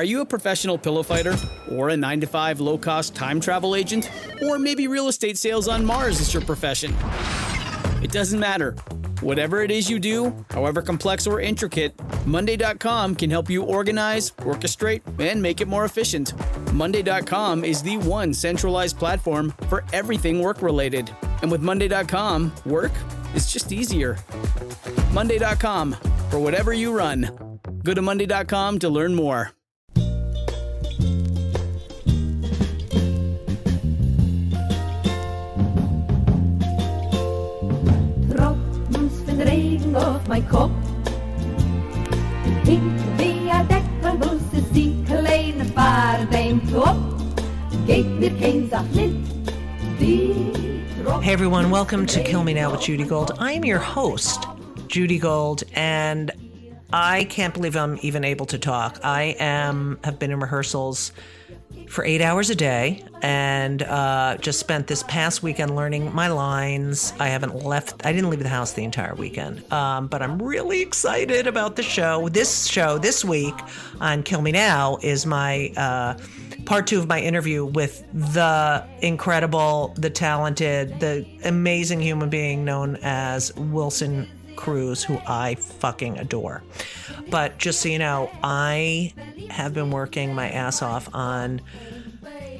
Are you a professional pillow fighter? Or a 9-to-5 low-cost time travel agent? Or maybe real estate sales on Mars is your profession? It doesn't matter. Whatever it is you do, however complex or intricate, Monday.com can help you organize, orchestrate, and make it more efficient. Monday.com is the one centralized platform for everything work-related. And with Monday.com, work is just easier. Monday.com, for whatever you run. Go to Monday.com to learn more. Regen auf mein Kopf. Hinter via Deckel muss es die kleine Fahrt im Top. Geht mir kein Sach nicht. Hey everyone, welcome to Kill Me Now with Judy Gold. I am your host, Judy Gold, and I can't believe I'm even able to talk. I have been in rehearsals for 8 hours a day and just spent this past weekend learning my lines. I didn't leave the house the entire weekend, but I'm really excited about the show. This week on Kill Me Now is my part 2 of my interview with the incredible, the talented, the amazing human being known as Wilson Cruz, who I fucking adore. But just so you know, I have been working my ass off on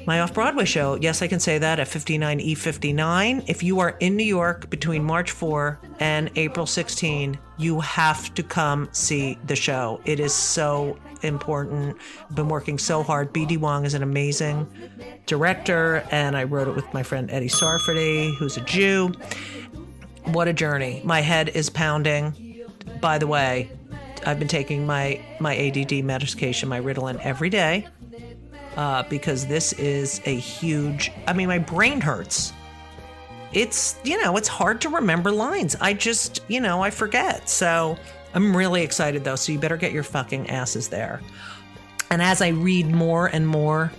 my off-Broadway show. Yes, I can say that, at 59E59. If you are in New York between March 4 and April 16, you have to come see the show. It is so important. I've been working so hard. B.D. Wong is an amazing director, and I wrote it with my friend Eddie Sarfati, who's a Jew. What a journey. My head is pounding. By the way, I've been taking my ADD medication, my Ritalin, every day because this is a huge, my brain hurts. It's hard to remember lines. I just, I forget. So I'm really excited though. So you better get your fucking asses there. And as I read more and more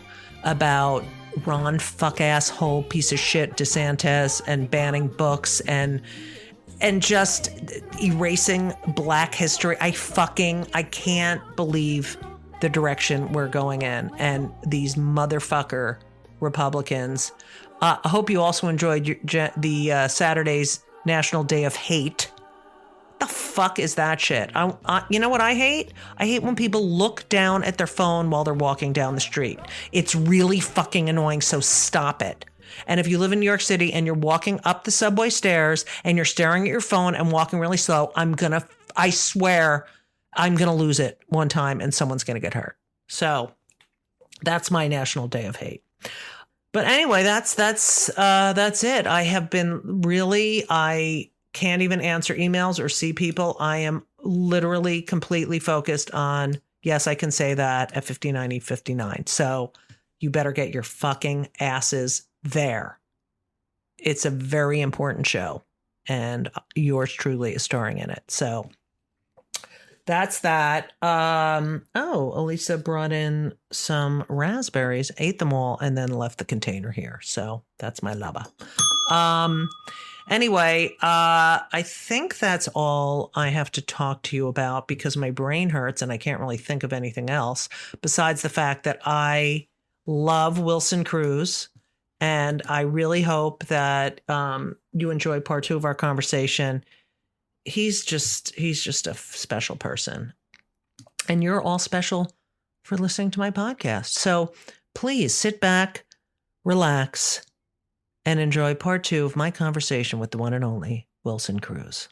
about Ron fuck asshole piece of shit DeSantis and banning books and just erasing Black history, I can't believe the direction we're going in, and these motherfucker Republicans. I hope you also enjoyed the Saturday's National Day of Hate. The fuck is that shit? You know what I hate? I hate when people look down at their phone while they're walking down the street. It's really fucking annoying, so stop it. And if you live in New York City and you're walking up the subway stairs and you're staring at your phone and walking really slow, I swear I'm going to lose it one time and someone's going to get hurt. So that's my National Day of Hate. But anyway, that's it. I can't even answer emails or see people. I am literally completely focused on, yes, I can say that, at 59E59. So you better get your fucking asses there. It's a very important show, and yours truly is starring in it. So that's that. Elisa brought in some raspberries, ate them all, and then left the container here. So that's my lava. Anyway, I think that's all I have to talk to you about because my brain hurts and I can't really think of anything else besides the fact that I love Wilson Cruz, and I really hope that you enjoy part 2 of our conversation. He's just a special person, and you're all special for listening to my podcast. So please sit back, relax, and enjoy part 2 of my conversation with the one and only Wilson Cruz.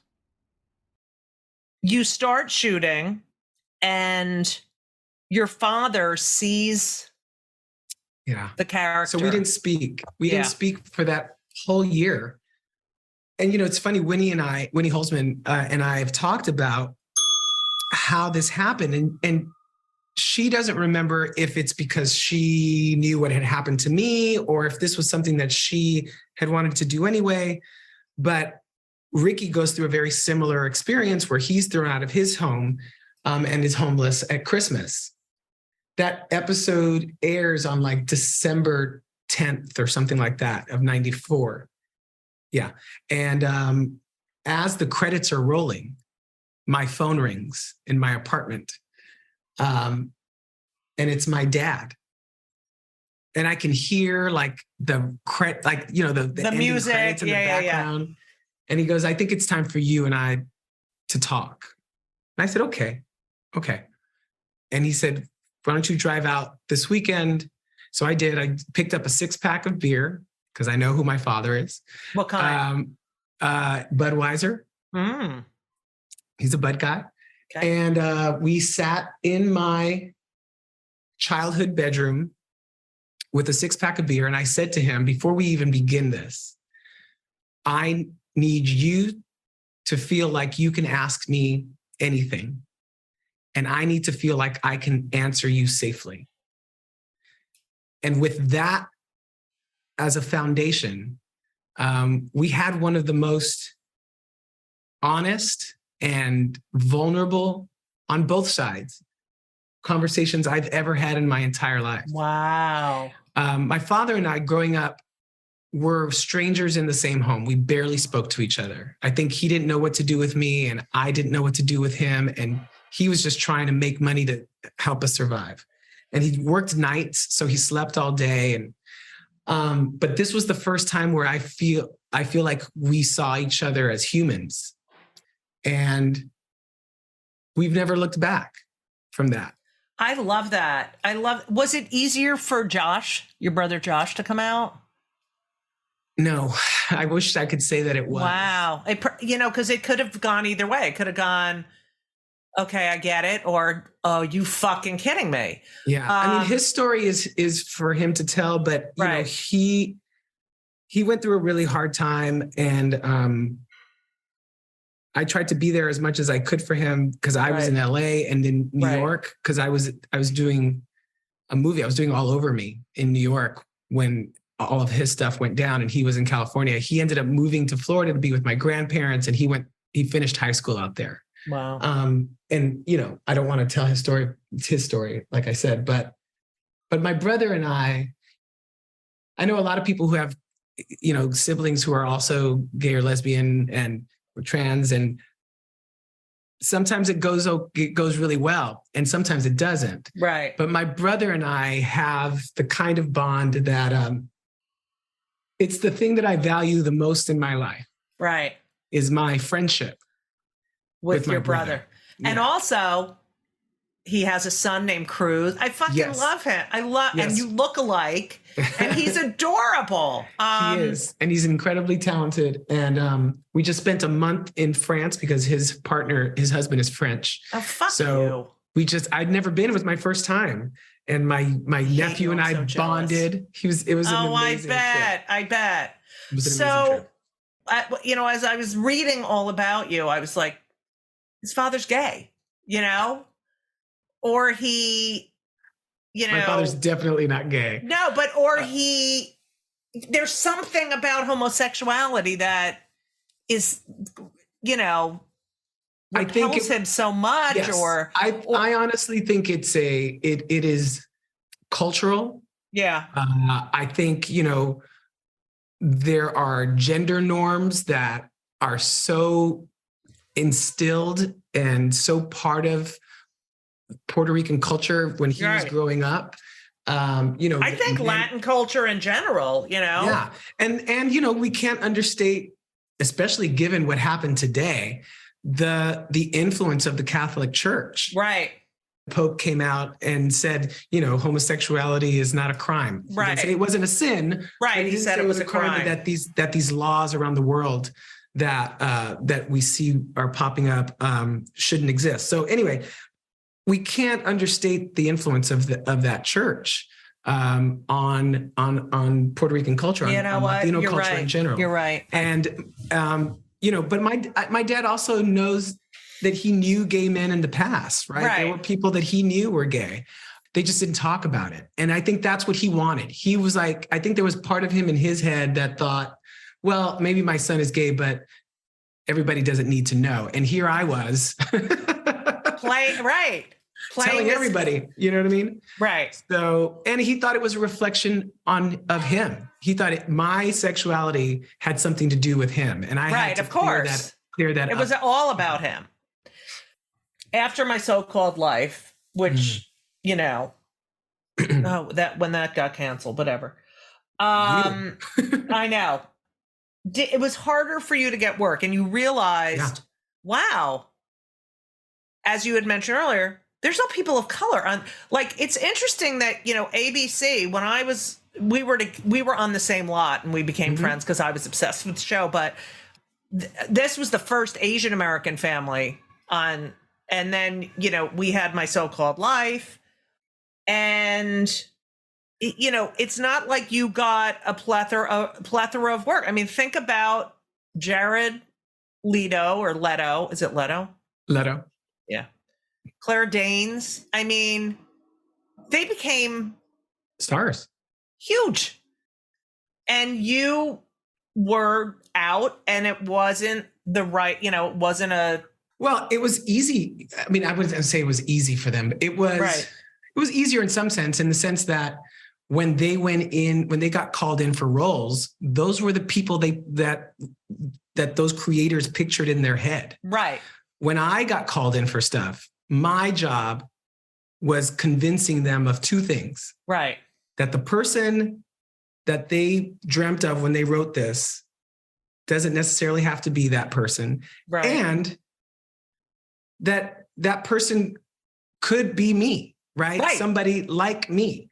You start shooting, and your father sees the character. So we didn't speak. We didn't speak for that whole year. And, it's funny, Winnie Holzman and I have talked about how this happened. And she doesn't remember if it's because she knew what had happened to me or if this was something that she had wanted to do anyway. But Ricky goes through a very similar experience where he's thrown out of his home and is homeless at Christmas. That episode airs on like December 10th or something like that of 94. Yeah. And as the credits are rolling, my phone rings in my apartment. and it's my dad. And I can hear like the music credits in the background. Yeah. And he goes, I think it's time for you and I to talk. And I said, okay. And he said, why don't you drive out this weekend? So I did. I picked up a 6-pack of beer because I know who my father is. What kind? Budweiser. He's a Bud guy. Okay. And we sat in my childhood bedroom with a 6-pack of beer. And I said to him, before we even begin this, I need you to feel like you can ask me anything. And I need to feel like I can answer you safely. And with that as a foundation, we had one of the most honest and vulnerable on both sides conversations I've ever had in my entire life. Wow. My father and I, growing up, were strangers in the same home. We barely spoke to each other. I think he didn't know what to do with me and I didn't know what to do with him. And he was just trying to make money to help us survive. And he worked nights, so he slept all day. And but this was the first time where I feel like we saw each other as humans. And we've never looked back from that. I love that. Was it easier for Josh, your brother Josh, to come out? No, I wish I could say that it was. Wow. Because it could have gone either way. It could have gone, okay, I get it. Or, oh, you fucking kidding me. Yeah. I mean, his story is for him to tell, but you know, he went through a really hard time. And I tried to be there as much as I could for him because I was in LA and in New York because I was doing a movie. I was doing All Over Me in New York when all of his stuff went down and he was in California. He ended up moving to Florida to be with my grandparents and he finished high school out there. Wow. And you know, I don't want to tell his story. It's his story, like I said, but my brother and I know a lot of people who have, you know, siblings who are also gay or lesbian and or trans, and sometimes it goes really well and sometimes it doesn't. Right. But my brother and I have the kind of bond that it's the thing that I value the most in my life. Right. Is my friendship with your brother. Yeah. And also, he has a son named Cruz. I fucking love him. And you look alike. And he's adorable. He is. And he's incredibly talented. And we just spent a month in France because his husband is French. Oh, fuck you. I'd never been. It was my first time. And my nephew and I bonded. It was an amazing trip. I bet. It was an amazing trip. As I was reading all about you, I was like, his father's gay, or he, my father's definitely not gay. No, but, there's something about homosexuality that is, repels him so much. Yes, I honestly think it is cultural. Yeah. I think, there are gender norms that are so instilled and so part of Puerto Rican culture when he was growing up. I think Latin culture in general, Yeah. And we can't understate, especially given what happened today, the influence of the Catholic Church. Right. Pope came out and said, homosexuality is not a crime. Right. It wasn't a sin. Right. He said it was a crime. That these laws around the world that we see are popping up shouldn't exist. So anyway, we can't understate the influence of that church on Puerto Rican culture, on Latino culture in general. You're right. And but my dad also knows that he knew gay men in the past, right? There were people that he knew were gay. They just didn't talk about it. And I think that's what he wanted. He was like, I think there was part of him in his head that thought, well, maybe my son is gay, but everybody doesn't need to know. And here I was. Telling everybody, you know what I mean? Right. So, and he thought it was a reflection of him. He thought my sexuality had something to do with him. And I had to clear that up. It was all about him. After my so-called life, which, Oh, that when that got canceled, whatever. You. I know. It was harder for you to get work, and you realized, wow, as you had mentioned earlier, there's no people of color on. Like, it's interesting that, you know, ABC, when we were on the same lot and we became friends because I was obsessed with the show, but this was the first Asian American family on, and then, you know, we had My So-Called Life, and, you know, it's not like you got a plethora of work. I mean, think about Jared Leto or Leto. Is it Leto? Leto. Yeah. Claire Danes. I mean, they became stars. Huge. And you were out, and it wasn't the right, you know, it wasn't a. Well, it was easy. I mean, I wouldn't say it was easy for them. It was, It was easier in some sense, in the sense that when they got called in for roles, those were the people that those creators pictured in their head. Right. When I got called in for stuff, my job was convincing them of two things. Right. That the person that they dreamt of when they wrote this doesn't necessarily have to be that person. Right. And that person could be me, right? Somebody like me.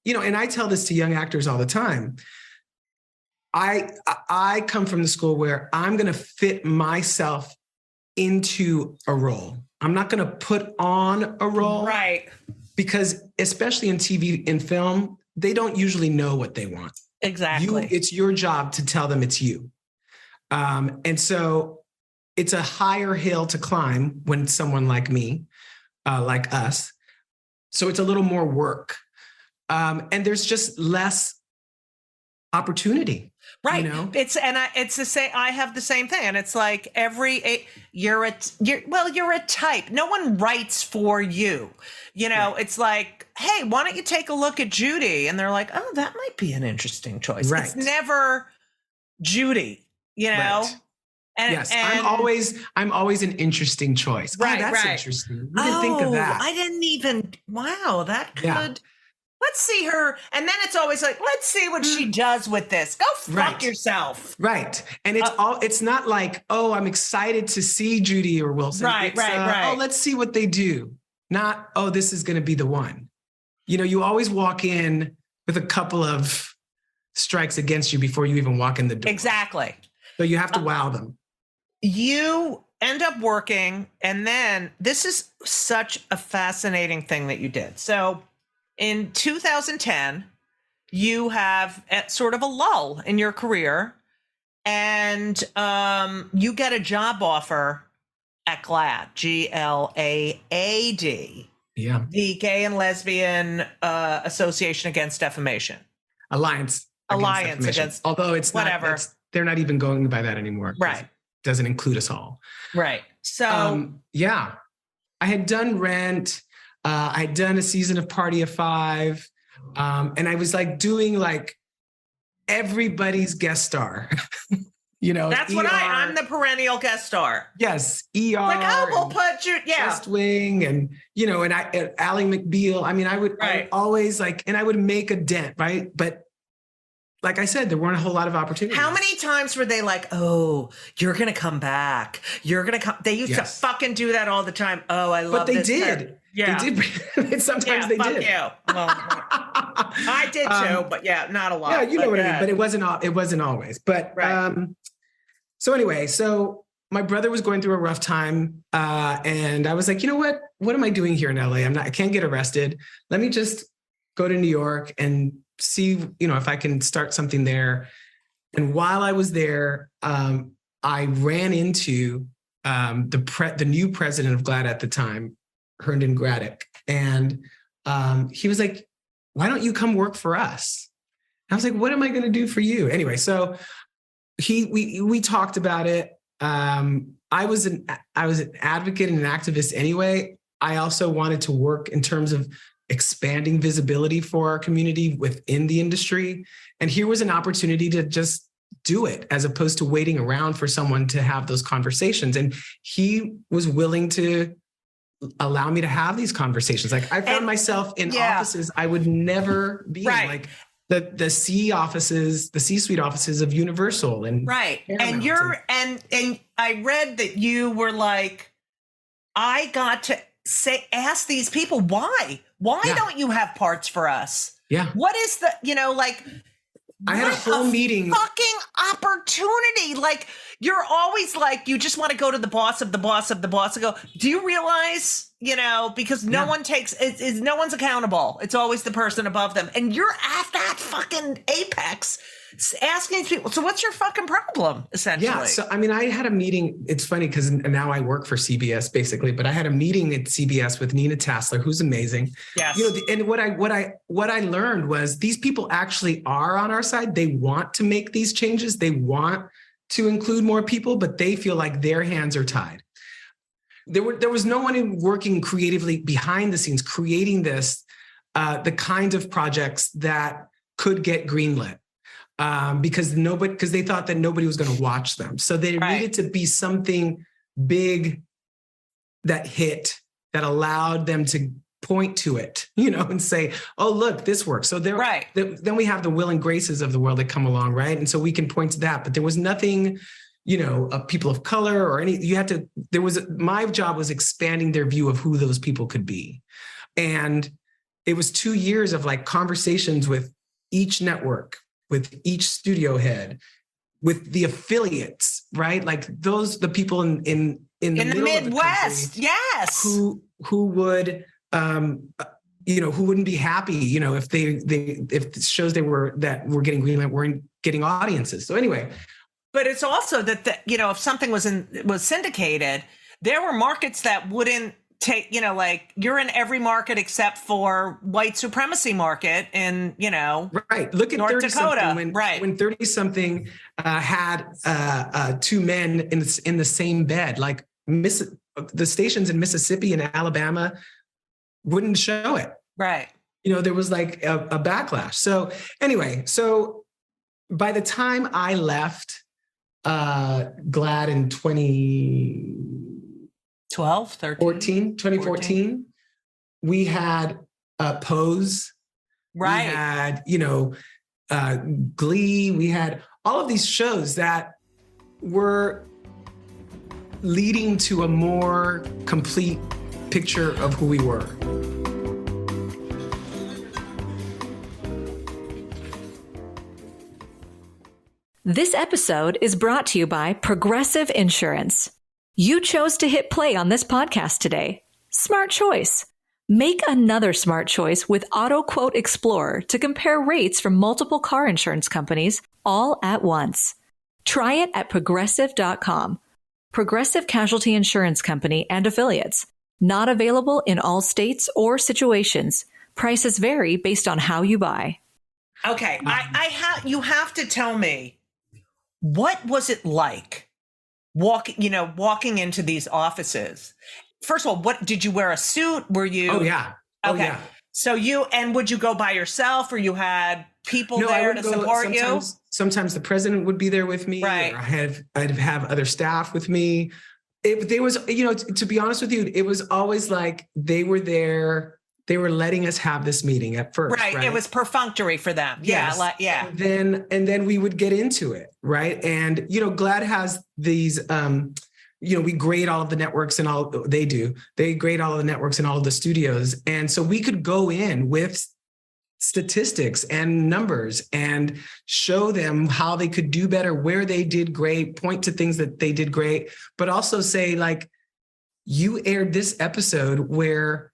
You know, and I tell this to young actors all the time. I come from the school where I'm going to fit myself into a role. I'm not going to put on a role. Right. Because especially in TV and film, they don't usually know what they want. Exactly. It's your job to tell them it's you. And so it's a higher hill to climb when someone like me, like us. So it's a little more work. And there's just less opportunity. Right. You know? It's the same. I have the same thing. And it's like you're a type. No one writes for you. You know, right. It's like, hey, why don't you take a look at Judy? And they're like, oh, that might be an interesting choice. Right. It's never Judy, you know? Right. Yes, I'm always an interesting choice. Right, that's interesting. We didn't think of that. I didn't even. Wow, that could. Yeah. Let's see her, and then it's always like, let's see what she does with this. Go fuck yourself. Right, and it's not like, oh, I'm excited to see Judy or Wilson. Right. Oh, let's see what they do. Not, oh, this is going to be the one. You know, you always walk in with a couple of strikes against you before you even walk in the door. Exactly. So you have to wow them. You end up working, and then this is such a fascinating thing that you did. So in 2010, you have sort of a lull in your career, and you get a job offer at GLAAD, GLAAD, the Gay and Lesbian Association Against Defamation. Alliance against, although it's whatever. Not, they're not even going by that anymore. Right. Doesn't include us all. Right. So I had done Rent. I had done a season of Party of Five. And I was like doing like everybody's guest star. You know, that's ER, what I'm the perennial guest star. Yes. ER. Like, oh, we'll put you, West Wing and, you know, and Ally McBeal. I mean, I would always like, and I would make a dent, right? But like I said, there weren't a whole lot of opportunities. How many times were they like, oh, you're going to come back. You're going to come. They used to fucking do that all the time. Oh, I love this. But they did. Yeah. They did. Sometimes they did. You. Well, I did too, but not a lot. Yeah, you know what I mean. But it wasn't always. But so anyway, so my brother was going through a rough time. And I was like, you know what? What am I doing here in LA? I can't get arrested. Let me just go to New York and see, you know, if I can start something there. And while I was there, I ran into the new president of GLAAD at the time, Herndon Graddick. And he was like, why don't you come work for us? And I was like, what am I going to do for you? Anyway, so we talked about it. I was an advocate and an activist anyway. I also wanted to work in terms of expanding visibility for our community within the industry. And here was an opportunity to just do it as opposed to waiting around for someone to have those conversations. And he was willing to allow me to have these conversations. Like I found myself in offices I would never be in, like the C-suite offices of Universal and Paramount. And I read that you were like, I got to ask these people why don't you have parts for us? Yeah. What is the, I had a whole meeting. Fucking opportunity. Like you're always like, you just want to go to the boss of the boss of the boss and go, do you realize, because no one takes, no one's accountable. It's always the person above them. And you're at that fucking apex asking these people. So what's your fucking problem, essentially? Yeah. So, I had a meeting. It's funny because now I work for CBS basically, but I had a meeting at CBS with Nina Tassler, who's amazing. Yes. And what I learned was these people actually are on our side. They want to make these changes. They want to include more people, but they feel like their hands are tied. There was no one working creatively behind the scenes, creating this, the kinds of projects that could get greenlit. Because they thought that nobody was going to watch them. So there needed to be something big that hit, that allowed them to point to it, and say, oh, look, this works. So then we have the Will and Graces of the world that come along. Right. And so we can point to that, but there was nothing, of people of color or my job was expanding their view of who those people could be. And it was 2 years of like conversations with each network, with each studio head, with the affiliates, right? Like the people in the Midwest, yes, who would, who wouldn't be happy, if the shows that were getting greenlit weren't getting audiences. So anyway, but it's also that if something was syndicated, there were markets that wouldn't take, like you're in every market except for white supremacy market in, right. Look at North 30 Dakota. When 30 something had two men in the same bed, like the stations in Mississippi and Alabama wouldn't show it. Right. There was like a backlash. So anyway, by the time I left GLAAD in 2014, we had Pose. Right. We had, Glee. We had all of these shows that were leading to a more complete picture of who we were. This episode is brought to you by Progressive Insurance. You chose to hit play on this podcast today. Smart choice. Make another smart choice with Auto Quote Explorer to compare rates from multiple car insurance companies all at once. Try it at progressive.com. Progressive Casualty Insurance Company and Affiliates. Not available in all states or situations. Prices vary based on how you buy. Okay, you have to tell me, what was it like walking into these offices? First of all, what did you wear a suit? Were you? Oh yeah. Okay. Yeah. So would you go by yourself, or you had people there to support you? Sometimes the president would be there with me. Right. Or I'd have other staff with me. There was, to be honest with you, it was always like they were there. They were letting us have this meeting at first. Right. It was perfunctory for them. Yes. Yeah. And then we would get into it. Right. And, GLAAD has these, we grade all of the networks and all they do. They grade all of the networks and all of the studios. And so we could go in with statistics and numbers and show them how they could do better, where they did great, point to things that they did great, but also say, like, you aired this episode where,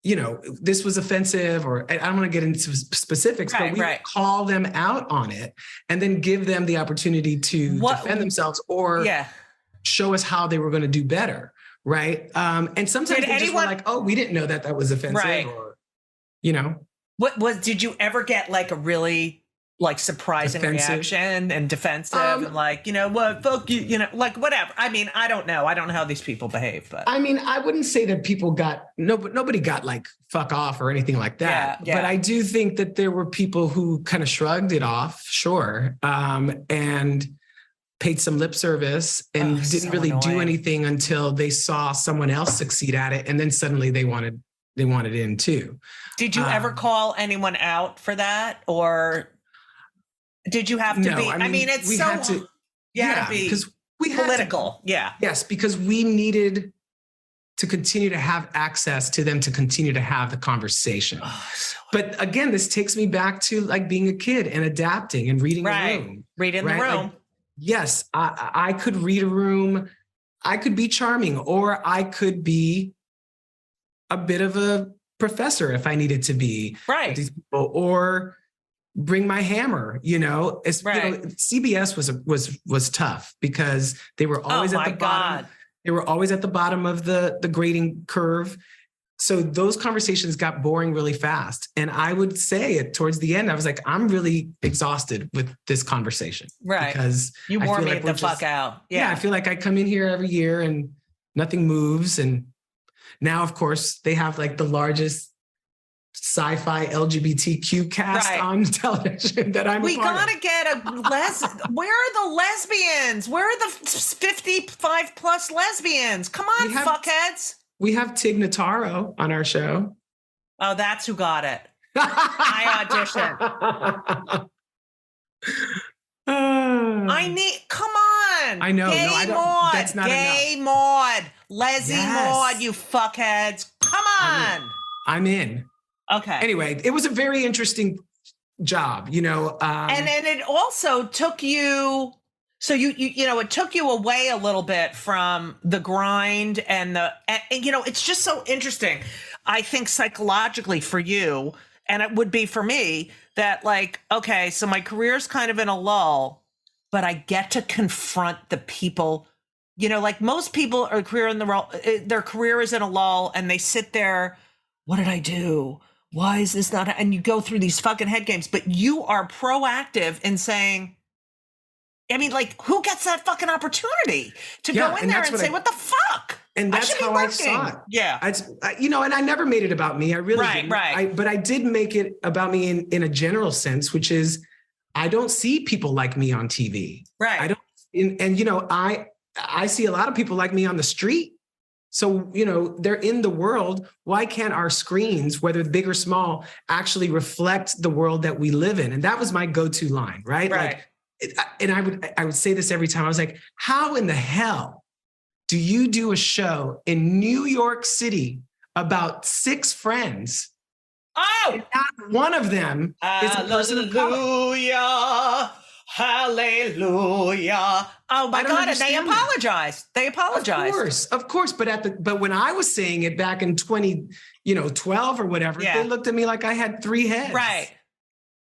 this was offensive, or I don't want to get into specifics, but we would call them out on it and then give them the opportunity to defend themselves or show us how they were going to do better. Right. And sometimes they just were like, oh, we didn't know that was offensive, or, did you ever get like a really surprising reaction and defensive and what, fuck you, like whatever. I mean, I don't know how these people behave, but I mean, I wouldn't say that people nobody got like fuck off or anything like that. Yeah. But I do think that there were people who kind of shrugged it off. Sure. And paid some lip service and didn't so really do annoying. anything until they saw someone else succeed at it. And then suddenly they wanted in too. Did you ever call anyone out for that? Or did you have to be? I mean, it's so had to, yeah, because we had political. Yeah. Yes, because we needed to continue to have access to them to continue to have the conversation. But again, this takes me back to like being a kid and adapting and reading a room. Reading the room. Like, yes, I could read a room. I could be charming, or I could be a bit of a professor if I needed to be. Right. With these people, or bring my hammer. CBS was tough because they were always at the bottom. They were always at the bottom of the grading curve. So those conversations got boring really fast. And I would say it towards the end, I was like, I'm really exhausted with this conversation. Right. Because you wore me the fuck out. Yeah. I feel like I come in here every year and nothing moves. And now, of course, they have like the largest sci-fi LGBTQ cast on television that I'm We gotta get where are the lesbians? Where are the 55 plus lesbians? Come on, fuckheads. We have Tig Notaro on our show. Oh, that's who got it. I auditioned. Come on. I know. Gay Maud. That's not Gay enough. Maud. Leslie Maud, you fuckheads. Come on. I'm in. Okay. Anyway, it was a very interesting job, and it also took you. So it took you away a little bit from the grind and it's just so interesting. I think psychologically for you, and it would be for me, that like, okay, so my career's kind of in a lull, but I get to confront the people, like most people are their career is in a lull and they sit there. What did I do? Why is this not? And you go through these fucking head games, but you are proactive in saying, I mean, like, who gets that fucking opportunity to go in there and say, what the fuck? And that's how I saw it. Yeah. And I never made it about me. I really didn't. Right. But I did make it about me in a general sense, which is I don't see people like me on TV. Right. I don't. I see a lot of people like me on the street. So, they're in the world. Why can't our screens, whether big or small, actually reflect the world that we live in? And that was my go-to line, right? Right. And I would say this every time. I was like, how in the hell do you do a show in New York City about 6 friends? Oh, and not one of them is a person of color. Hallelujah. Oh my God. And they apologized. They apologized. Of course. But when I was saying it back in 2012 or whatever, they looked at me like I had 3 heads. Right.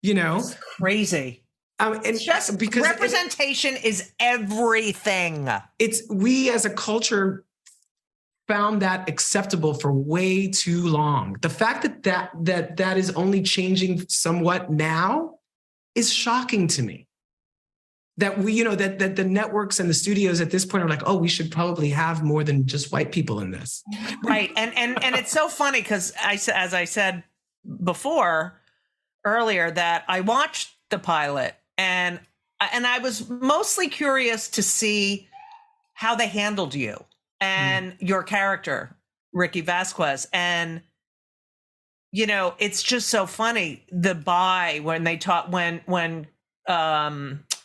It's crazy. And just because representation is everything. We as a culture found that acceptable for way too long. The fact that is only changing somewhat now is shocking to me. That that the networks and the studios at this point are like, oh, we should probably have more than just white people in this. Right. And it's so funny because as I said earlier, that I watched the pilot. And I was mostly curious to see how they handled you and your character, Ricky Vasquez. And, it's just so funny. When they talk, when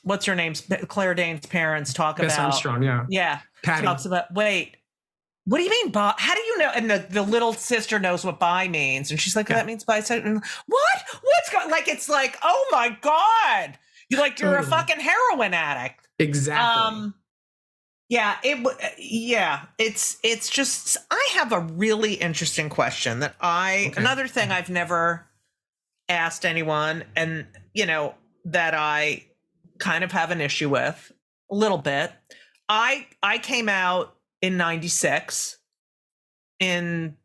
what's her name? Claire Danes' parents talk Bess about. Armstrong, yeah. Yeah. Patty. Talks about, wait, what do you mean bi? How do you know? And the little sister knows what bi means. And she's like, that means bisexual. What? What's going like, it's like, oh my God. You're totally. A fucking heroin addict. Exactly. It's just, I have a really interesting question that another thing I've never asked anyone and, that I kind of have an issue with a little bit. I came out in 96 in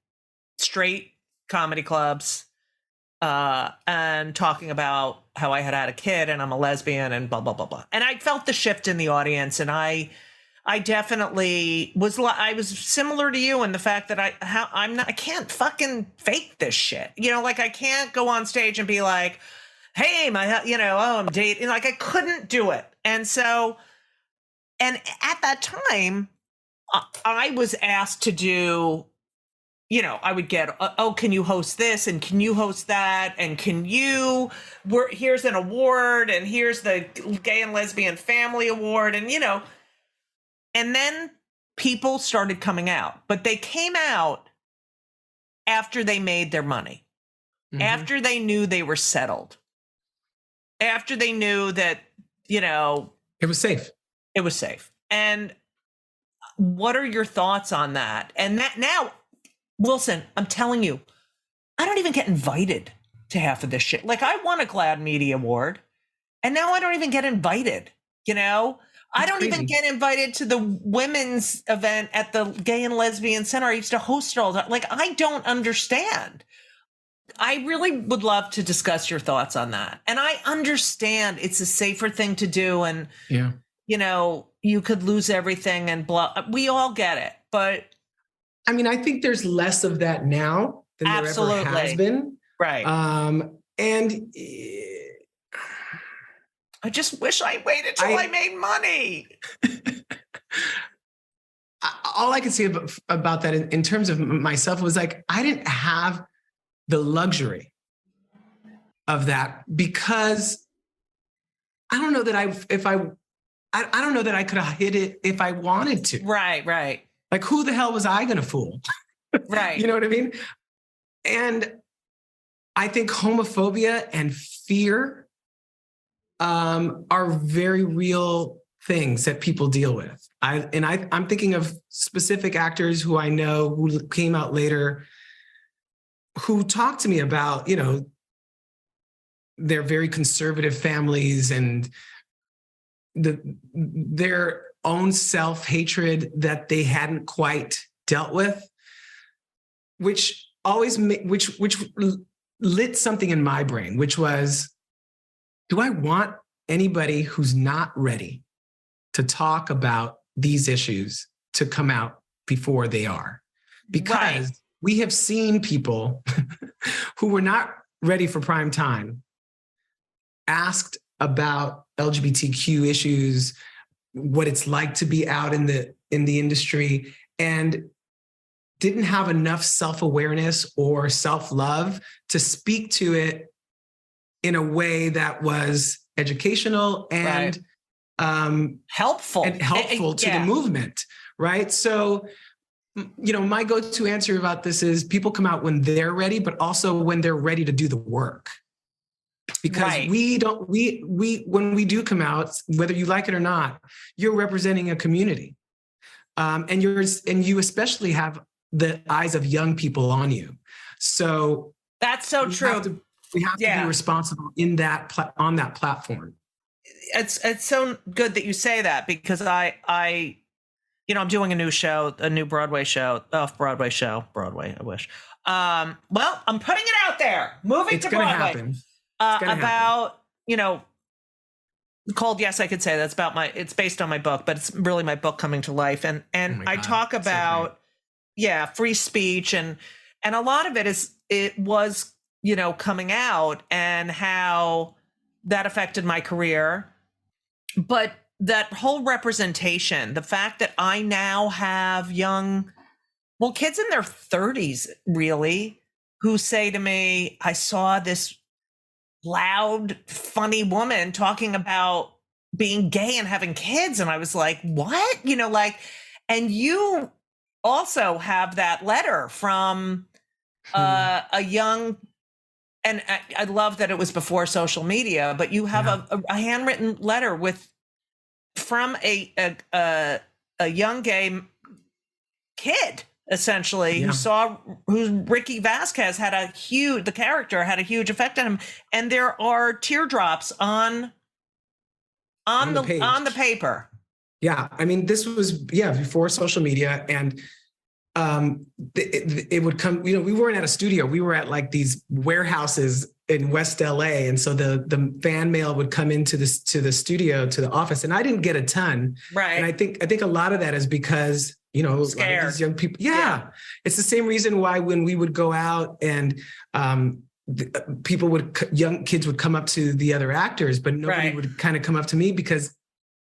straight comedy clubs, and talking about how I had a kid and I'm a lesbian and blah, blah, blah, blah. And I felt the shift in the audience. And I definitely I was similar to you in the fact that I can't fucking fake this shit. I can't go on stage and be like, hey, I'm dating. Like I couldn't do it. And so And at that time, I was asked to do, I would get, can you host this? And can you host that? And here's an award, and here's the Gay and Lesbian Family Award. And, and then people started coming out, but they came out after they made their money, after they knew they were settled, after they knew that, it was safe. It was safe. And what are your thoughts on that? And that now, Wilson, I'm telling you, I don't even get invited to half of this shit. Like, I won a GLAAD Media Award, and now I don't even get invited, I don't even get invited to the women's event at the Gay and Lesbian Center. I used to host it all the time. Like, I don't understand. I really would love to discuss your thoughts on that. And I understand it's a safer thing to do. And, you could lose everything and blah. We all get it. But I mean, I think there's less of that now than there ever has been. Right. And I just wish I waited till I made money. All I could say about that in terms of myself was like, I didn't have the luxury of that because I don't know that I don't know that I could have hit it if I wanted to. Right. Like, who the hell was I going to fool? Right. You know what I mean? And I think homophobia and fear are very real things that people deal with. I'm thinking of specific actors who I know who came out later who talked to me about, their very conservative families and their own self-hatred that they hadn't quite dealt with, which lit something in my brain, which was, do I want anybody who's not ready to talk about these issues to come out before they are? Because we have seen people who were not ready for prime time asked about LGBTQ issues, what it's like to be out in the industry, and didn't have enough self-awareness or self-love to speak to it in a way that was educational and helpful to the movement, right? So, my go-to answer about this is people come out when they're ready, but also when they're ready to do the work. Because when we do come out, whether you like it or not, you're representing a community. And you especially have the eyes of young people on you. So that's so true. We have to be responsible on that platform. It's so good that you say that, because I'm doing a new Broadway show, off-Broadway show, Broadway, I wish. Well, I'm putting it out there, moving to Broadway. Happen. About, called Yes, I Could Say. That's it's based on my book, but it's really my book coming to life. And I talk about, free speech. And a lot of it was, coming out and how that affected my career. But that whole representation, the fact that I now have kids in their 30s, really, who say to me, I saw this loud, funny woman talking about being gay and having kids. And I was like, what? And you also have that letter from a young, and I love that it was before social media, but you have a handwritten letter from a young gay kid, essentially, who Ricky Vasquez the character had a huge effect on him. And there are teardrops on the paper. Yeah. I mean, this was, before social media, and it would come, we weren't at a studio. We were at like these warehouses in West LA. And so the fan mail would come into the studio, to the office, and I didn't get a ton. Right. And I think a lot of that is because, a lot of these young people. Yeah. It's the same reason why when we would go out and young kids would come up to the other actors, but nobody would kind of come up to me, because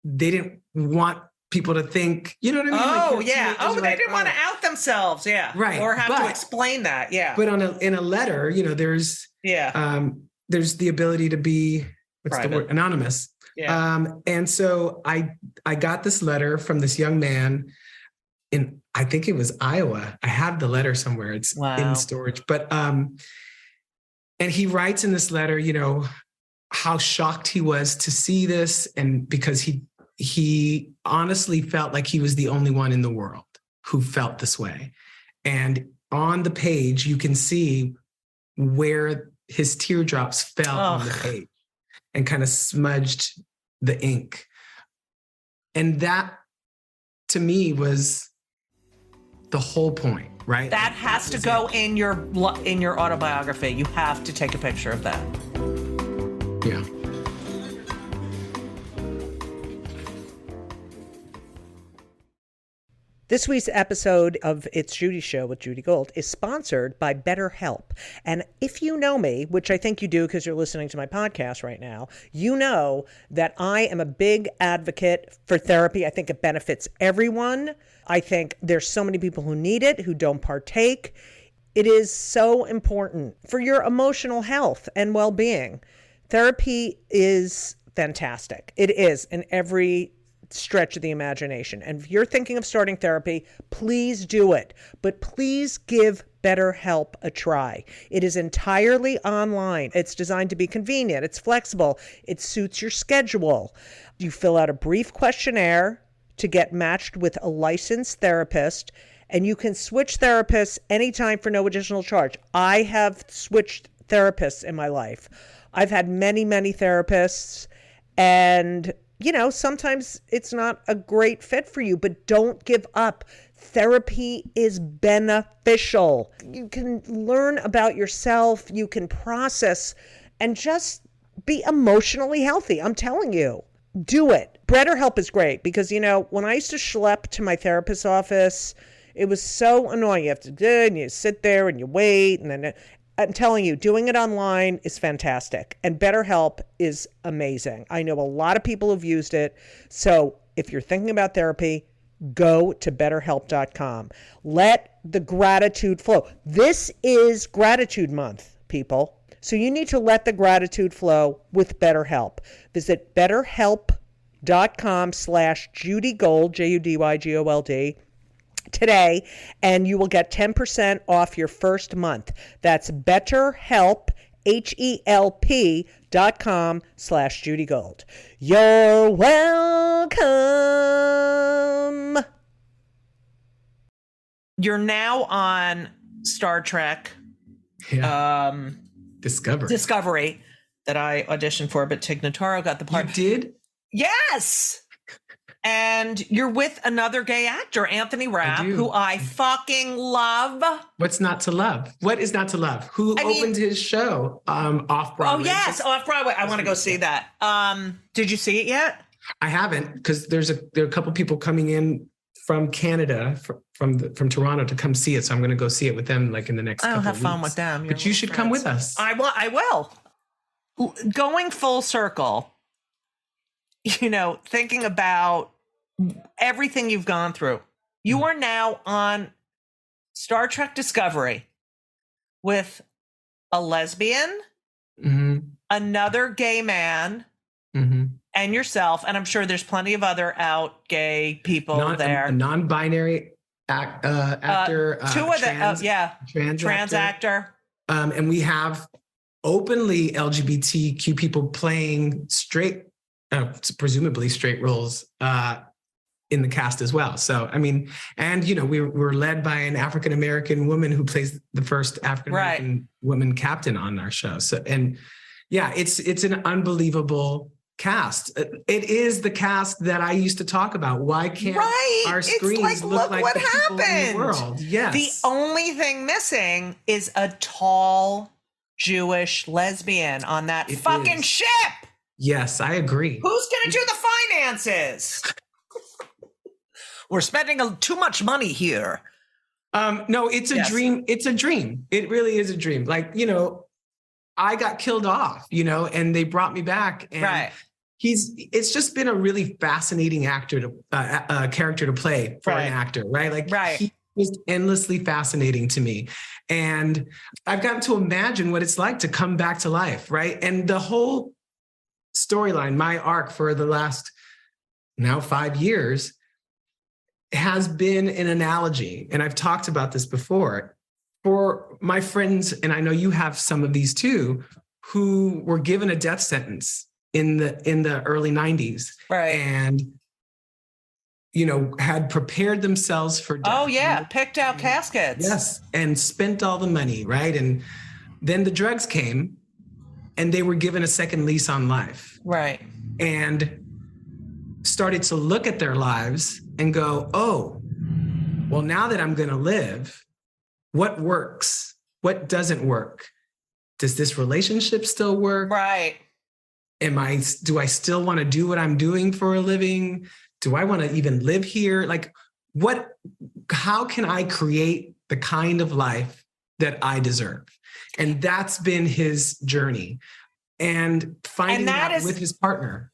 they didn't want people to think, you know what I mean? Oh, Like, yeah. Oh, they like, didn't want to out themselves. Yeah. Right. Or have to explain that. Yeah. But in a letter, there's the ability to be, what's private. the word? Anonymous. Yeah. And so I got this letter from this young man in, I think it was Iowa. I have the letter somewhere. It's in storage. But, and he writes in this letter, how shocked he was to see this. And because he honestly felt like he was the only one in the world who felt this way. And on the page, you can see where his teardrops fell on the page and kind of smudged the ink. And that, to me, was the whole point, right? That has to go in your autobiography. You have to take a picture of that. Yeah. This week's episode of It's Judy Show with Judy Gold is sponsored by BetterHelp. And if you know me, which I think you do because you're listening to my podcast right now, you know that I am a big advocate for therapy. I think it benefits everyone. I think there's so many people who need it, who don't partake. It is so important for your emotional health and well-being. Therapy is fantastic. It is in every stretch of the imagination. And if you're thinking of starting therapy, please do it. But please give BetterHelp a try. It is entirely online. It's designed to be convenient. It's flexible. It suits your schedule. You fill out a brief questionnaire to get matched with a licensed therapist, and you can switch therapists anytime for no additional charge. I have switched therapists in my life. I've had many, many therapists, and sometimes it's not a great fit for you, but don't give up. Therapy is beneficial. You can learn about yourself. You can process and just be emotionally healthy. I'm telling you, do it. BetterHelp is great because, when I used to schlep to my therapist's office, it was so annoying. You have to do it and you sit there and you wait. And then I'm telling you, doing it online is fantastic. And BetterHelp is amazing. I know a lot of people who've used it. So if you're thinking about therapy, go to BetterHelp.com. Let the gratitude flow. This is Gratitude Month, people. So you need to let the gratitude flow with BetterHelp. Visit BetterHelp.com/JudyGold, JudyGold, today, and you will get 10% off your first month. That's BetterHelp, HELP.com/JudyGold. You're welcome. You're now on Star Trek. Yeah. Discovery that I auditioned for, but Tig Notaro got the part. You did? Yes. And you're with another gay actor, Anthony Rapp, who I fucking love. What's not to love? What is not to love? Who opened his show off Broadway? Oh, yes, off Broadway. I want to go see that. Did you see it yet? I haven't, because there are a couple people coming in from Canada, from Toronto, to come see it. So I'm going to go see it with them in the next couple of weeks. I'll have fun with them. But you should come with us. I will. Going full circle, thinking about everything you've gone through. You are now on Star Trek Discovery with a lesbian, another gay man, and yourself. And I'm sure there's plenty of other out gay people there. A non-binary actor. Trans actor. And we have openly LGBTQ people playing straight, presumably straight roles in the cast as well. So, we're led by an African-American woman who plays the first African-American woman captain on our show. So, it's an unbelievable cast. It is the cast that I used to talk about. Why can't our screens look like what the people in the world? Yes. The only thing missing is a tall Jewish lesbian on that fucking ship. Yes, I agree. Who's going to do the finances? We're spending too much money here. No, it's a dream. It's a dream. It really is a dream. I got killed off, and they brought me back. And it's just been a really fascinating character to play for an actor, right? Like he was endlessly fascinating to me. And I've gotten to imagine what it's like to come back to life, right? And the whole storyline, my arc for the last now 5 years has been an analogy. And I've talked about this before for my friends, and I know you have some of these too, who were given a death sentence in the early 90s. Right. And, had prepared themselves for death. Oh, yeah. Picked out caskets. Yes. And spent all the money, right? And then the drugs came and they were given a second lease on life. Right. And started to look at their lives and go, oh, well, now that I'm going to live, what works? What doesn't work? Does this relationship still work? Right. Do I still want to do what I'm doing for a living? Do I want to even live here? Like, how can I create the kind of life that I deserve? And that's been his journey. And finding that with his partner.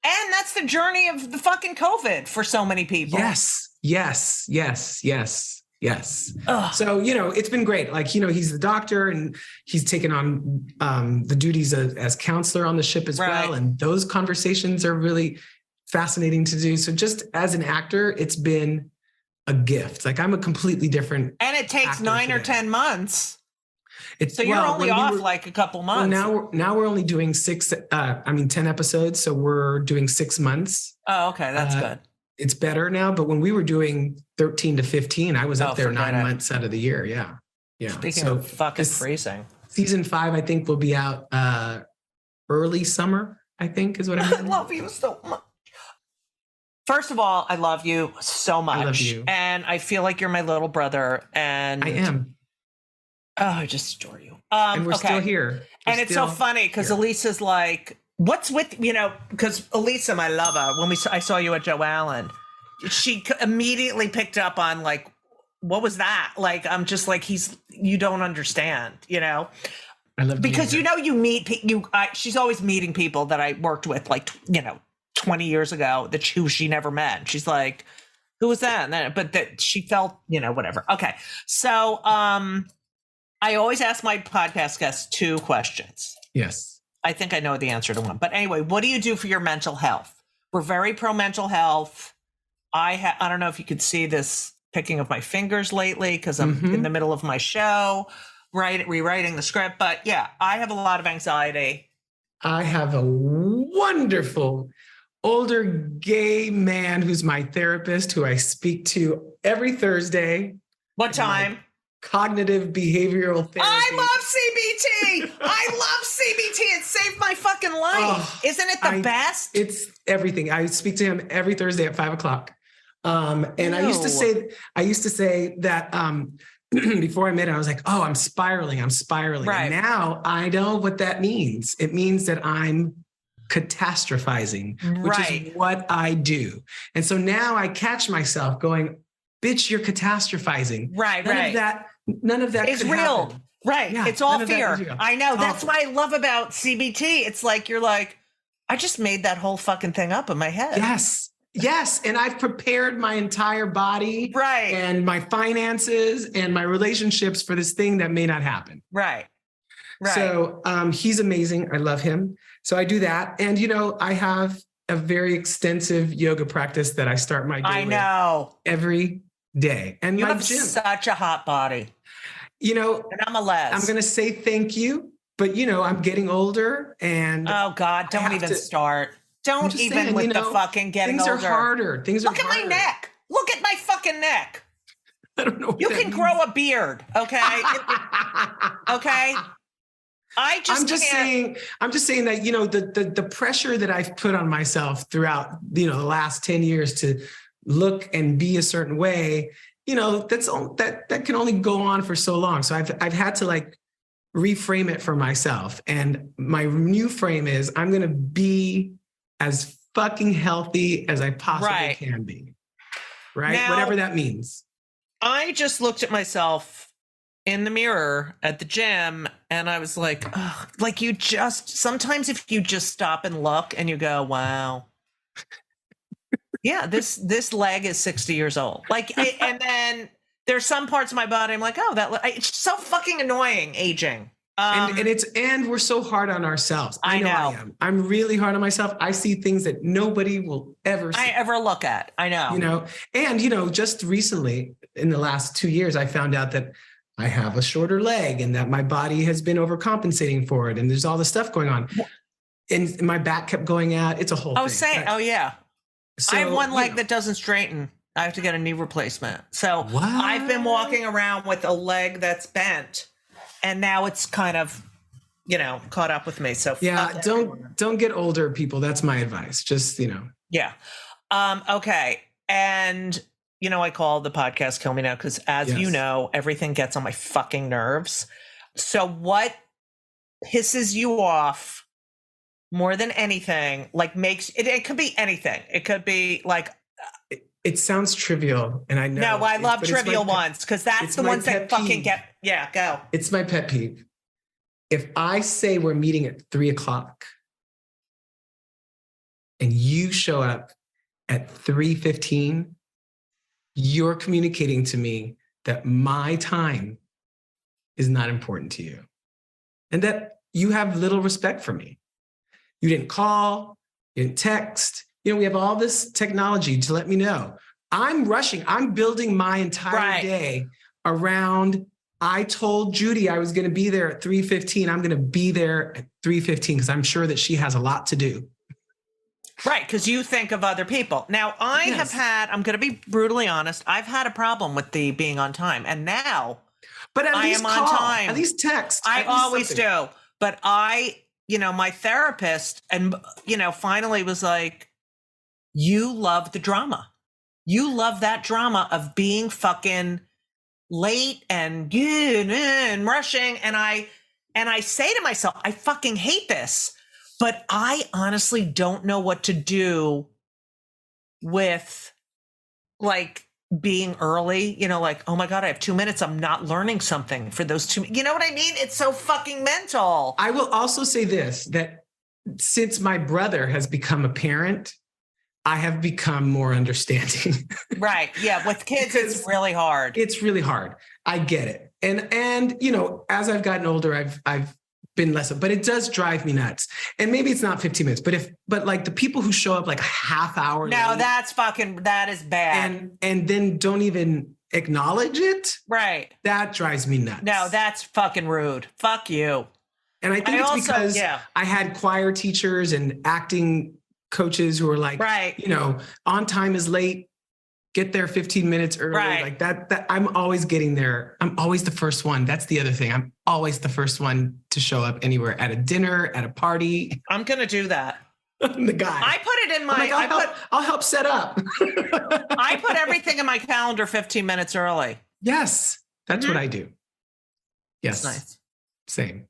And that's the journey of the fucking COVID for so many people. Yes. Ugh. So, it's been great. Like, he's the doctor and he's taken on the duties as counselor on the ship as well. And those conversations are really fascinating to do. So just as an actor, it's been a gift. Like, I'm a completely different. And it takes 9 or 10 months. So you're only off like a couple months. Well, now we're only doing 10 episodes. So we're doing 6 months. Oh, okay. That's good. It's better now. But when we were doing 13 to 15, I was up there 9 months out of the year. Yeah. Yeah. Speaking of fucking freezing. Season 5, I think, will be out early summer, I think is what I mean. I love you so much. First of all, I love you so much. I love you. And I feel like you're my little brother. And I am. Oh, I just adore you. And we're still here. And it's so funny because Elisa's like, what's with, because Elisa, my lover, when I saw you at Joe Allen, she immediately picked up on like, what was that? Like, I'm just like, you don't understand, I love because, you meet, she's always meeting people that I worked with, like, 20 years ago who she never met. She's like, who was that? And then, but that she felt, whatever. Okay. So, I always ask my podcast guests 2 questions. Yes. I think I know the answer to one. But anyway, what do you do for your mental health? We're very pro mental health. I don't know if you could see this picking of my fingers lately because I'm in the middle of my show, rewriting the script. But yeah, I have a lot of anxiety. I have a wonderful older gay man who's my therapist, who I speak to every Thursday. What time? Cognitive behavioral therapy. I love CBT. I love CBT. It saved my fucking life. Oh, Isn't it the best? It's everything. I speak to him every Thursday at 5:00. And I used to say that before I met him, I was like, oh, I'm spiraling. Right. And now I know what that means. It means that I'm catastrophizing, which is what I do. And so now I catch myself going, bitch, you're catastrophizing. None of that is real. Happen. Right. Yeah, it's all fear. I know. That's what I love about CBT. It's like, you're like, I just made that whole fucking thing up in my head. Yes. And I've prepared my entire body and my finances and my relationships for this thing that may not happen. Right. So he's amazing. I love him. So I do that. And, I have a very extensive yoga practice that I start my day with every day. And you my have gym. Such a hot body. And I'm a les. I'm going to say thank you, but I'm getting older and oh God, don't even start. Don't even saying, with the fucking getting older. Things are harder. Look at my neck. Look at my fucking neck. I don't know. You can grow a beard. Okay. Okay. I'm just saying that, the pressure that I've put on myself throughout, the last 10 years to look and be a certain way, that can only go on for so long. So I've had to like reframe it for myself. And my new frame is I'm going to be as fucking healthy as I possibly can be. Right. Now, whatever that means. I just looked at myself in the mirror at the gym, and I was like, ugh, like sometimes if you just stop and look and you go, wow. Yeah, this leg is 60 years old. And then there's some parts of my body I'm like, oh, it's so fucking annoying aging. And we're so hard on ourselves. I know I am. I'm really hard on myself. I see things that nobody will ever see. ever look at. I know. And just recently in the last 2 years, I found out that I have a shorter leg and that my body has been overcompensating for it. And there's all this stuff going on. And my back kept going out. It's a whole thing. Oh, yeah. So, I have one leg that doesn't straighten. I have to get a knee replacement. So I've been walking around with a leg that's bent, and now it's kind of, caught up with me. So yeah, don't get older, people. That's my advice. Just, Yeah. Okay. And, I call the podcast Kill Me Now because, as you know, everything gets on my fucking nerves. So what pisses you off more than anything, makes it could be anything. It could be it sounds trivial, and I know. No, I love trivial ones because that's the ones that fucking get. Yeah, go. It's my pet peeve. If I say we're meeting at 3:00 and you show up at 3:15, you're communicating to me that my time is not important to you, and that you have little respect for me. You didn't call, you didn't text. We have all this technology to let me know. I'm rushing. I'm building my entire day around, I told Judy I was going to be there at 3:15. I'm going to be there at 3:15 because I'm sure that she has a lot to do. Right, because you think of other people. Now, I'm going to be brutally honest, I've had a problem with the being on time. And now but at I least am call, on time. At least text. I always do. But my therapist finally was like, you love the drama. You love that drama of being fucking late and rushing. And I say to myself, I fucking hate this, but I honestly don't know what to do with being early, oh my God, I have 2 minutes. I'm not learning something for those 2 minutes. You know what I mean? It's so fucking mental. I will also say this, that since my brother has become a parent, I have become more understanding. Right. Yeah. With kids, it's really hard. It's really hard. I get it. And as I've gotten older, I've been less, but it does drive me nuts. And maybe it's not 15 minutes, but the people who show up a half hour. No, late, that is bad. And then don't even acknowledge it. Right. That drives me nuts. No, that's fucking rude. Fuck you. And I think because I had choir teachers and acting coaches who are on time is late, get there 15 minutes early. Right. That I'm always getting there. I'm always the first one. That's the other thing. I'm always the first one to show up anywhere, at a dinner, at a party. I'm going to do that. I'm the guy. I put it in my, I'll help set up. I put everything in my calendar 15 minutes early. Yes. That's what I do. Yes. That's nice. Same.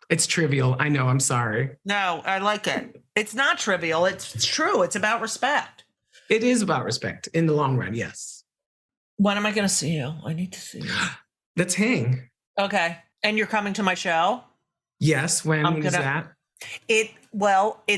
It's trivial. I know. I'm sorry. No, I like it. It's not trivial. It's true. It's about respect. It is about respect in the long run. Yes. When am I going to see you? I need to see you. Let's hang. Okay. And you're coming to my show? Yes. When is that? It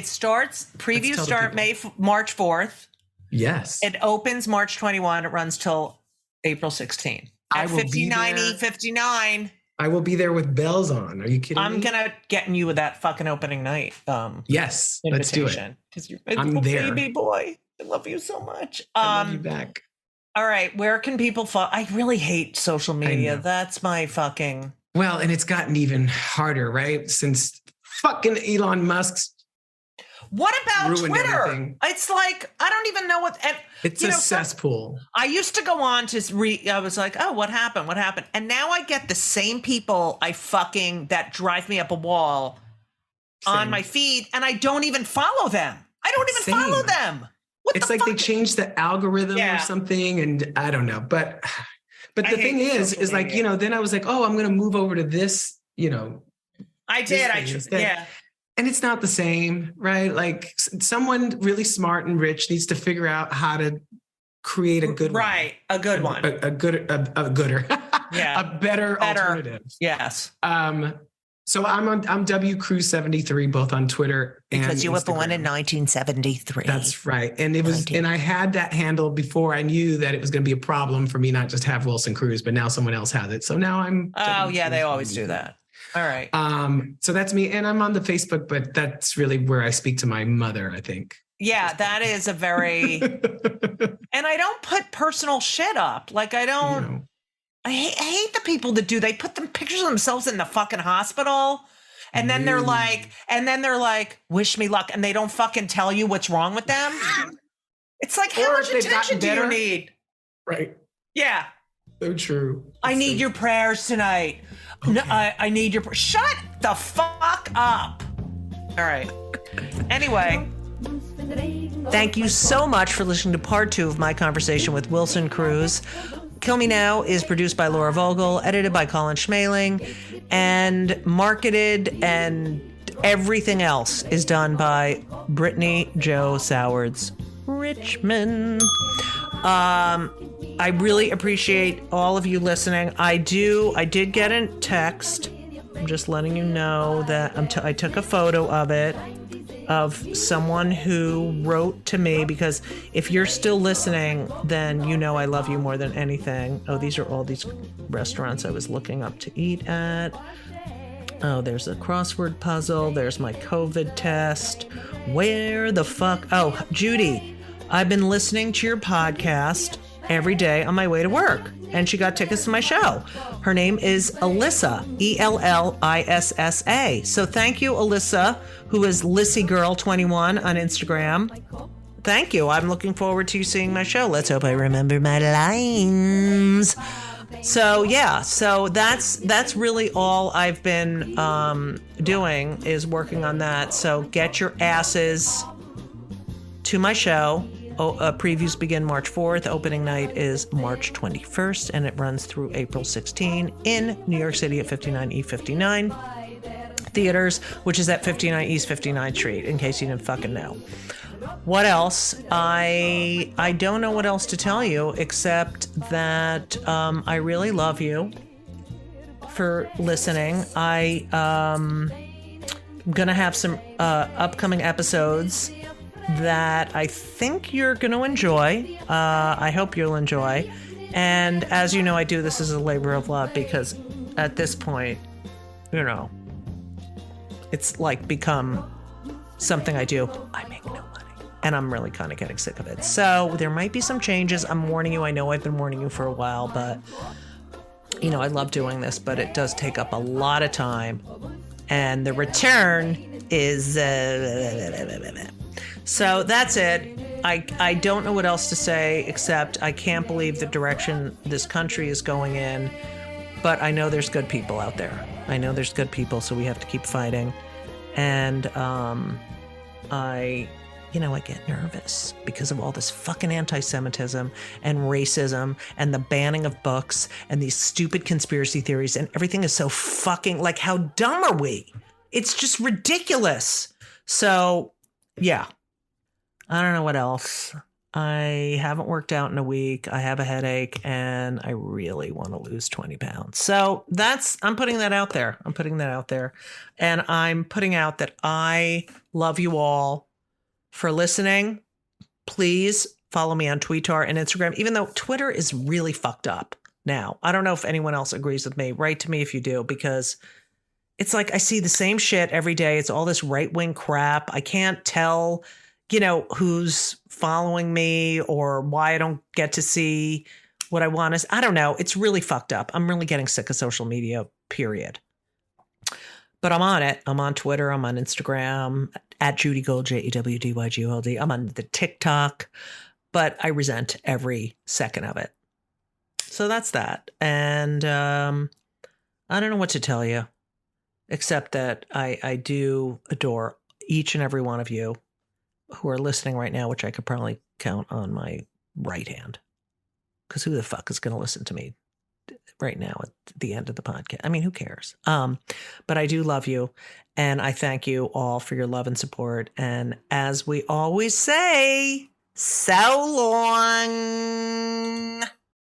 starts, previews start March 4th. Yes. It opens March 21. It runs till April 16. At 59. I will be there with bells on. Are you kidding me? I'm going to get you with that fucking opening night. Yes, let's do it. Because you're a baby boy. I love you so much. I love you back. All right. Where can people follow? I really hate social media. That's my fucking... Well, and it's gotten even harder, right? Since fucking Elon Musk's... What about Twitter? Everything. It's I don't even know what... It's a cesspool. I used to go on to I was like, oh, what happened? What happened? And now I get the same people that drive me up a wall on my feed, and I don't even follow them. I don't even follow them. It's like they changed the algorithm or something, and I don't know. But the thing is then I was like, oh, I'm going to move over to this, I did. And it's not the same, right? Someone really smart and rich needs to figure out how to create a good one. Right. A good one. A gooder. Yeah. A better alternative. Yes. So I'm W Cruz 73 both on Twitter and Because you were Instagram. born in 1973. That's right. And and I had that handle before I knew that it was going to be a problem for me not just have Wilson Cruz, but now someone else has it. So now I'm they always do that. All right. So that's me. And I'm on the Facebook, but that's really where I speak to my mother, I think. Yeah, that is a very and I don't put personal shit up. Like I don't I hate the people that do. They put them pictures of themselves in the fucking hospital, and then they're like, wish me luck, and they don't fucking tell you what's wrong with them. It's like, how much attention do you need? Right. Yeah. So true. I need your prayers tonight. Okay. No, I need your shut the fuck up. All right. Anyway. Thank you so much for listening to part 2 of my conversation with Wilson Cruz. Kill Me Now is produced by Laura Vogel, edited by Colin Schmaling, and marketed and everything else is done by Brittany Jo Sowards Richmond. I really appreciate all of you listening. I did get a text. I'm just letting you know that I took a photo of it, of someone who wrote to me, because if you're still listening, then you know I love you more than anything. Oh, these are all these restaurants I was looking up to eat at. Oh, there's a crossword puzzle. There's my COVID test. Where the fuck? Oh, Judy, I've been listening to your podcast every day on my way to work, and she got tickets to my show. Her name is Alyssa, Ellissa. So thank you, Alyssa, who is LissyGirl21 on Instagram. Thank you. I'm looking forward to you seeing my show. Let's hope I remember my lines. So yeah, so that's really all I've been doing is working on that. So get your asses to my show. Previews begin March 4th. Opening night is March 21st, and it runs through April 16 in New York City at 59E59 Theaters, which is at 59 East 59th Street, in case you didn't fucking know. What else? I don't know what else to tell you, except that I really love you for listening. I'm going to have some upcoming episodes that I think you're going to enjoy. I hope you'll enjoy. And as you know, I do this as a labor of love, because at this point, it's like become something I do. I make no money. And I'm really kind of getting sick of it. So there might be some changes. I'm warning you. I know I've been warning you for a while, but I love doing this, but it does take up a lot of time. And the return is... So that's it. I don't know what else to say, except I can't believe the direction this country is going in. But I know there's good people out there. I know there's good people, so we have to keep fighting. And I get nervous because of all this fucking anti-Semitism and racism and the banning of books and these stupid conspiracy theories, and everything is so fucking, like, how dumb are we? It's just ridiculous. So, yeah. I don't know what else. I haven't worked out in a week. I have a headache, and I really want to lose 20 pounds. So I'm putting that out there. And I'm putting out that I love you all for listening. Please follow me on Twitter and Instagram, even though Twitter is really fucked up now. I don't know if anyone else agrees with me. Write to me if you do, because it's like I see the same shit every day. It's all this right-wing crap. I can't tell who's following me or why I don't get to see what I want to. I don't know. It's really fucked up. I'm really getting sick of social media, period. But I'm on it. I'm on Twitter. I'm on Instagram at Judy Gold, JEWDYGOLD. I'm on the TikTok, but I resent every second of it. So that's that. And I don't know what to tell you, except that I do adore each and every one of you who are listening right now, which I could probably count on my right hand. Because who the fuck is going to listen to me right now at the end of the podcast? I mean, who cares? But I do love you, and I thank you all for your love and support. And as we always say, So long.